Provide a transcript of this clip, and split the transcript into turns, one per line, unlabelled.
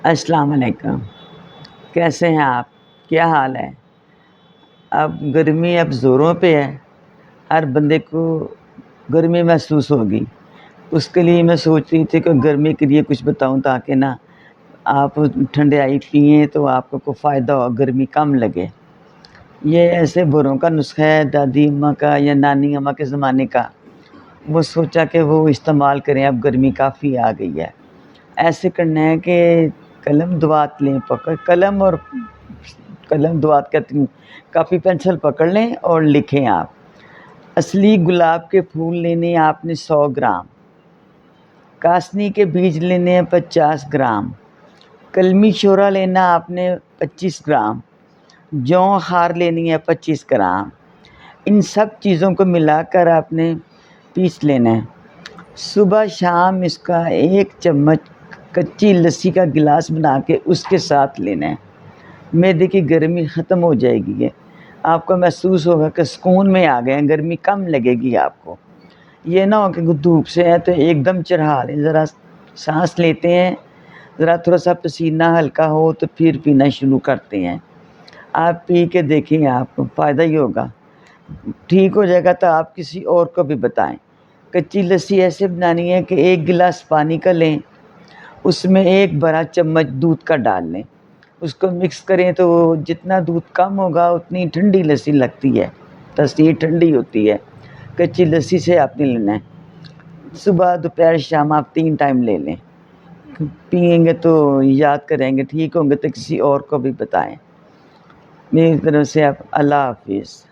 السلام علیکم، کیسے ہیں آپ؟ کیا حال ہے؟ اب گرمی اب زوروں پہ ہے، ہر بندے کو گرمی محسوس ہوگی۔ اس کے لیے میں سوچ رہی تھی کہ گرمی کے لیے کچھ بتاؤں تاکہ نا آپ ٹھنڈائی پئیں تو آپ کو فائدہ ہو، گرمی کم لگے۔ یہ ایسے بڑوں کا نسخہ ہے، دادی اماں کا یا نانی اماں کے زمانے کا، وہ سوچا کہ وہ استعمال کریں، اب گرمی کافی آ گئی ہے۔ ایسے کرنا ہے کہ قلم دوات لیں پکڑ، قلم دوات کہتی ہوں، کاپی پینسل پکڑ لیں اور لکھیں آپ۔ اصلی گلاب کے پھول لینے ہیں آپ نے 100 گرام، کاسنی کے بیج لینے ہیں 50 گرام، کلمی شورا لینا آپ نے 25 گرام، جو خار لینی ہے 25 گرام۔ ان سب چیزوں کو ملا کر آپ نے پیس لینا ہے۔ صبح شام اس کا 1 چمچ کچی لسی کا گلاس بنا کے اس کے ساتھ لینا ہے۔ معدے کی گرمی ختم ہو جائے گی، یہ آپ کو محسوس ہوگا کہ سکون میں آ گئے ہیں، گرمی کم لگے گی آپ کو۔ یہ نہ ہو کہ دھوپ سے ہے تو ایک دم چڑھا لیں، ذرا سانس لیتے ہیں، ذرا تھوڑا سا پسینہ ہلکا ہو تو پھر پینا شروع کرتے ہیں۔ آپ پی کے دیکھیں، آپ کو فائدہ ہی ہوگا۔ ٹھیک ہو جائے گا تو آپ کسی اور کو بھی بتائیں۔ کچی لسی ایسے بنانی ہے کہ 1 گلاس پانی کا لیں، اس میں 1 بڑا چمچ دودھ کا ڈال لیں، اس کو مکس کریں تو جتنا دودھ کم ہوگا اتنی ٹھنڈی لسی لگتی ہے، تاثیر ٹھنڈی ہوتی ہے۔ کچی لسی سے آپ نے لینا ہے، صبح دوپہر شام آپ 3 ٹائم لے لیں۔ پئیں گے تو یاد کریں گے، ٹھیک ہوں گے تو کسی اور کو بھی بتائیں۔ میری طرف سے آپ اللہ حافظ۔